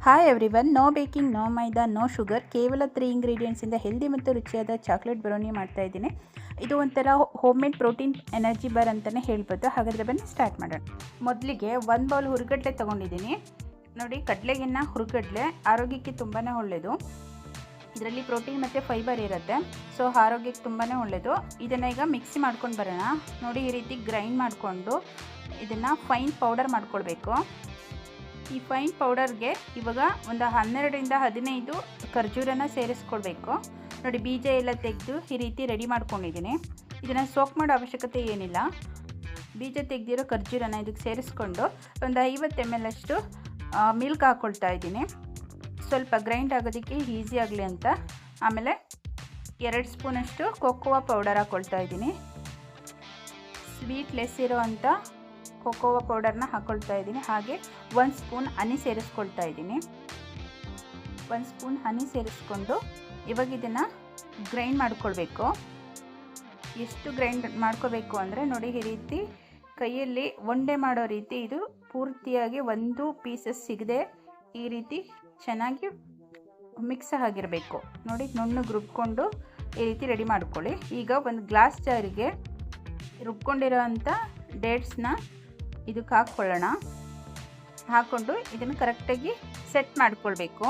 Hi everyone, no baking, no maida, no sugar, ಕೇವಲ 3 ಇಂಗ್ರೀಡಿಯೆಂಟ್ಸಿಂದ healthy ಮತ್ತು ರುಚಿಯಾದ ಚಾಕ್ಲೇಟ್ ಬ್ರೌನಿ ಮಾಡ್ತಾ ಇದ್ದೀನಿ. ಇದು ಒಂಥರ home made protein energy bar ಅಂತಲೇ ಹೇಳ್ಬೋದು. ಹಾಗಾದರೆ ಬನ್ನಿ ಸ್ಟಾರ್ಟ್ ಮಾಡೋಣ. ಮೊದಲಿಗೆ 1 ಬೌಲ್ ಹುರುಗಡ್ಲೆ ತೊಗೊಂಡಿದ್ದೀನಿ. ನೋಡಿ, ಕಡಲೆಗಿನ್ನ ಹುರುಗಡ್ಲೆ ಆರೋಗ್ಯಕ್ಕೆ ತುಂಬಾ ಒಳ್ಳೆಯದು. ಇದರಲ್ಲಿ ಪ್ರೋಟೀನ್ ಮತ್ತು ಫೈಬರ್ ಇರುತ್ತೆ, ಸೊ ಆರೋಗ್ಯಕ್ಕೆ ತುಂಬಾ ಒಳ್ಳೆಯದು. ಇದನ್ನು ಈಗ ಮಿಕ್ಸಿ ಮಾಡ್ಕೊಂಡು ಬರೋಣ. ನೋಡಿ, ಈ ರೀತಿ ಗ್ರೈಂಡ್ ಮಾಡಿಕೊಂಡು ಇದನ್ನು ಫೈನ್ ಪೌಡರ್ ಮಾಡ್ಕೊಳ್ಬೇಕು. ಈ ಫೈನ್ ಪೌಡರ್ಗೆ ಇವಾಗ ಒಂದು 12ರಿಂದ 15 ಖರ್ಜೂರನ ಸೇರಿಸ್ಕೊಳ್ಬೇಕು. ನೋಡಿ, ಬೀಜ ಎಲ್ಲ ತೆಗೆದು ಈ ರೀತಿ ರೆಡಿ ಮಾಡ್ಕೊಂಡಿದ್ದೀನಿ. ಇದನ್ನು ಸೋಕ್ ಮಾಡೋ ಅವಶ್ಯಕತೆ ಏನಿಲ್ಲ. ಬೀಜ ತೆಗೆದಿರೋ ಖರ್ಜೂರನ ಇದಕ್ಕೆ ಸೇರಿಸ್ಕೊಂಡು ಒಂದು 50 ml ಅಷ್ಟು ಮಿಲ್ಕ್ ಹಾಕ್ಕೊಳ್ತಾ ಇದ್ದೀನಿ, ಸ್ವಲ್ಪ ಗ್ರೈಂಡ್ ಆಗೋದಕ್ಕೆ ಈಸಿ ಆಗಲಿ ಅಂತ. ಆಮೇಲೆ 2 ಸ್ಪೂನಷ್ಟು ಕೋಕೋವಾ ಪೌಡರ್ ಹಾಕ್ಕೊಳ್ತಾ ಇದ್ದೀನಿ. ಸ್ವೀಟ್ ಲೆಸ್ ಇರೋ ಅಂಥ ಕೋಕೋವಾ ಪೌಡರ್ನ ಹಾಕ್ಕೊಳ್ತಾ ಇದ್ದೀನಿ. ಹಾಗೆ 1 ಸ್ಪೂನ್ ಹನಿ ಸೇರಿಸ್ಕೊಳ್ತಾ ಇದ್ದೀನಿ. 1 ಸ್ಪೂನ್ ಹನಿ ಸೇರಿಸ್ಕೊಂಡು ಇವಾಗ ಇದನ್ನು ಗ್ರೈಂಡ್ ಮಾಡ್ಕೊಳ್ಬೇಕು. ಎಷ್ಟು ಗ್ರೈಂಡ್ ಮಾಡ್ಕೋಬೇಕು ಅಂದರೆ, ನೋಡಿ, ಈ ರೀತಿ ಕೈಯಲ್ಲಿ ಒಂಡೆ ಮಾಡೋ ರೀತಿ ಇದು ಪೂರ್ತಿಯಾಗಿ ಒಂದು ಪೀಸಸ್ ಸಿಗದೆ ಈ ರೀತಿ ಚೆನ್ನಾಗಿ ಮಿಕ್ಸ್ ಆಗಿರಬೇಕು. ನೋಡಿ, ನುಣ್ಣಗೆ ರುಬ್ಕೊಂಡು ಈ ರೀತಿ ರೆಡಿ ಮಾಡ್ಕೊಳ್ಳಿ. ಈಗ ಒಂದು ಗ್ಲಾಸ್ ಜಾರಿಗೆ ರುಬ್ಕೊಂಡಿರೋ ಅಂಥ ಡೇಟ್ಸ್ನ ಇದಕ್ಕೆ ಹಾಕ್ಕೊಳ್ಳೋಣ. ಹಾಕ್ಕೊಂಡು ಇದನ್ನು ಕರೆಕ್ಟಾಗಿ ಸೆಟ್ ಮಾಡ್ಕೊಳ್ಬೇಕು.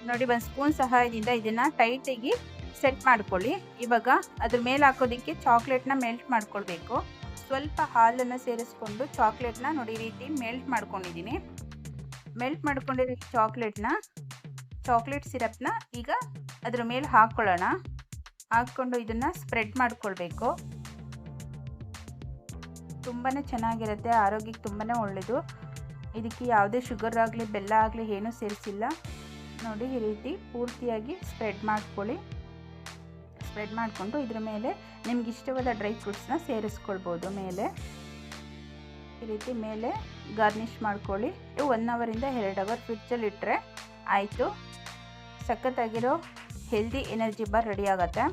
ನೋಡಿ, 1 ಸ್ಪೂನ್ ಸಹಾಯದಿಂದ ಇದನ್ನು ಟೈಟಾಗಿ ಸೆಟ್ ಮಾಡ್ಕೊಳ್ಳಿ. ಇವಾಗ ಅದ್ರ ಮೇಲೆ ಹಾಕೋದಕ್ಕೆ ಚಾಕ್ಲೇಟ್ನ ಮೆಲ್ಟ್ ಮಾಡ್ಕೊಳ್ಬೇಕು. ಸ್ವಲ್ಪ ಹಾಲನ್ನು ಸೇರಿಸ್ಕೊಂಡು ಚಾಕ್ಲೇಟ್ನ ನೋಡಿ ಈ ರೀತಿ ಮೆಲ್ಟ್ ಮಾಡ್ಕೊಂಡಿದ್ದೀನಿ. ಮೆಲ್ಟ್ ಮಾಡ್ಕೊಂಡಿರೋ ಚಾಕ್ಲೇಟ್ ಸಿರಪ್ನ ಈಗ ಅದ್ರ ಮೇಲೆ ಹಾಕ್ಕೊಳ್ಳೋಣ. ಹಾಕ್ಕೊಂಡು ಇದನ್ನು ಸ್ಪ್ರೆಡ್ ಮಾಡ್ಕೊಳ್ಬೇಕು. ತುಂಬಾ ಚೆನ್ನಾಗಿರುತ್ತೆ, ಆರೋಗ್ಯಕ್ಕೆ ತುಂಬಾ ಒಳ್ಳೆಯದು. ಇದಕ್ಕೆ ಯಾವುದೇ ಶುಗರ್ ಆಗಲಿ ಬೆಲ್ಲ ಆಗಲಿ ಏನೂ ಸೇರಿಸಿಲ್ಲ. ನೋಡಿ, ಈ ರೀತಿ ಪೂರ್ತಿಯಾಗಿ ಸ್ಪ್ರೆಡ್ ಮಾಡ್ಕೊಳ್ಳಿ. ಸ್ಪ್ರೆಡ್ ಮಾಡಿಕೊಂಡು ಇದ್ರ ಮೇಲೆ ನಿಮ್ಗೆ ಇಷ್ಟವಾದ ಡ್ರೈ ಫ್ರೂಟ್ಸ್ನ ಸೇರಿಸ್ಕೊಳ್ಬೋದು. ಮೇಲೆ ಈ ರೀತಿ ಮೇಲೆ ಗಾರ್ನಿಷ್ ಮಾಡ್ಕೊಳ್ಳಿ. 1 ಅವರಿಂದ 2 ಅವರ್ ಫ್ರಿಡ್ಜಲ್ಲಿ ಇಟ್ಟರೆ ಆಯಿತು. ಸಖತ್ತಾಗಿರೋ ಹೆಲ್ದಿ ಎನರ್ಜಿ ಬಾರ್ ರೆಡಿ ಆಗುತ್ತೆ.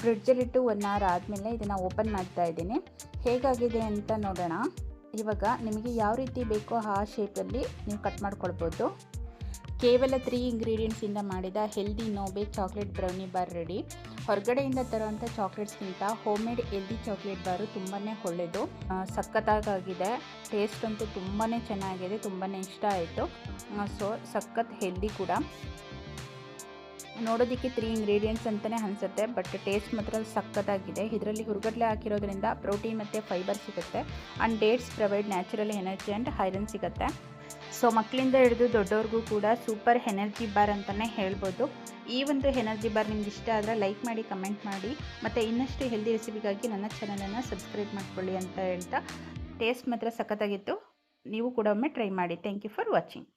ಫ್ರಿಡ್ಜಲ್ಲಿಟ್ಟು 1 ಅವರ್ ಆದಮೇಲೆ ಇದನ್ನು ಓಪನ್ ಮಾಡ್ತಾ ಇದ್ದೀನಿ. ಹೇಗಾಗಿದೆ ಅಂತ ನೋಡೋಣ. ಇವಾಗ ನಿಮಗೆ ಯಾವ ರೀತಿ ಬೇಕೋ ಆ ಶೇಪಲ್ಲಿ ನೀವು ಕಟ್ ಮಾಡ್ಕೊಳ್ಬೋದು. ಕೇವಲ 3 ಇಂಗ್ರೀಡಿಯೆಂಟ್ಸಿಂದ ಮಾಡಿದ healthy no bake chocolate brownie bar ready. ಹೊರಗಡೆಯಿಂದ ತರುವಂಥ ಚಾಕ್ಲೇಟ್ಸ್ಗಿಂತ home made healthy chocolate bar ತುಂಬಾ ಒಳ್ಳೆಯದು. ಸಖತ್ತಾಗಿದೆ. ಟೇಸ್ಟ್ ಅಂತೂ ತುಂಬಾ ಚೆನ್ನಾಗಿದೆ, ತುಂಬಾ ಇಷ್ಟ ಆಯಿತು. ಸೊ ಸಖತ್ ಹೆಲ್ದಿ ಕೂಡ. ನೋಡೋದಕ್ಕೆ 3 ಇಂಗ್ರೀಡಿಯೆಂಟ್ಸ್ ಅಂತಲೇ ಅನಿಸುತ್ತೆ, ಬಟ್ ಟೇಸ್ಟ್ ಮಾತ್ರ ಸಖತ್ತಾಗಿದೆ. ಇದರಲ್ಲಿ ಹುರುಗಡ್ಲೆ ಹಾಕಿರೋದ್ರಿಂದ ಪ್ರೋಟೀನ್ ಮತ್ತು ಫೈಬರ್ ಸಿಗುತ್ತೆ. And dates provide natural energy and iron ಸಿಗುತ್ತೆ. ಸೊ ಮಕ್ಕಳಿಂದ ಹಿಡಿದು ದೊಡ್ಡವ್ರಿಗೂ ಕೂಡ ಸೂಪರ್ ಎನರ್ಜಿ ಬಾರ್ ಅಂತಲೇ ಹೇಳ್ಬೋದು. ಈ ಒಂದು ಎನರ್ಜಿ ಬಾರ್ ನಿಮ್ಗೆ ಇಷ್ಟ ಆದರೆ ಲೈಕ್ ಮಾಡಿ, ಕಮೆಂಟ್ ಮಾಡಿ, ಮತ್ತು ಇನ್ನಷ್ಟು ಹೆಲ್ದಿ ರೆಸಿಪಿಗಾಗಿ ನನ್ನ ಚಾನಲನ್ನು ಸಬ್ಸ್ಕ್ರೈಬ್ ಮಾಡ್ಕೊಳ್ಳಿ ಅಂತ ಹೇಳ್ತಾ, ಟೇಸ್ಟ್ ಮಾತ್ರ ಸಖತ್ತಾಗಿತ್ತು. ನೀವು ಕೂಡ ಒಮ್ಮೆ ಟ್ರೈ ಮಾಡಿ. Thank you for watching.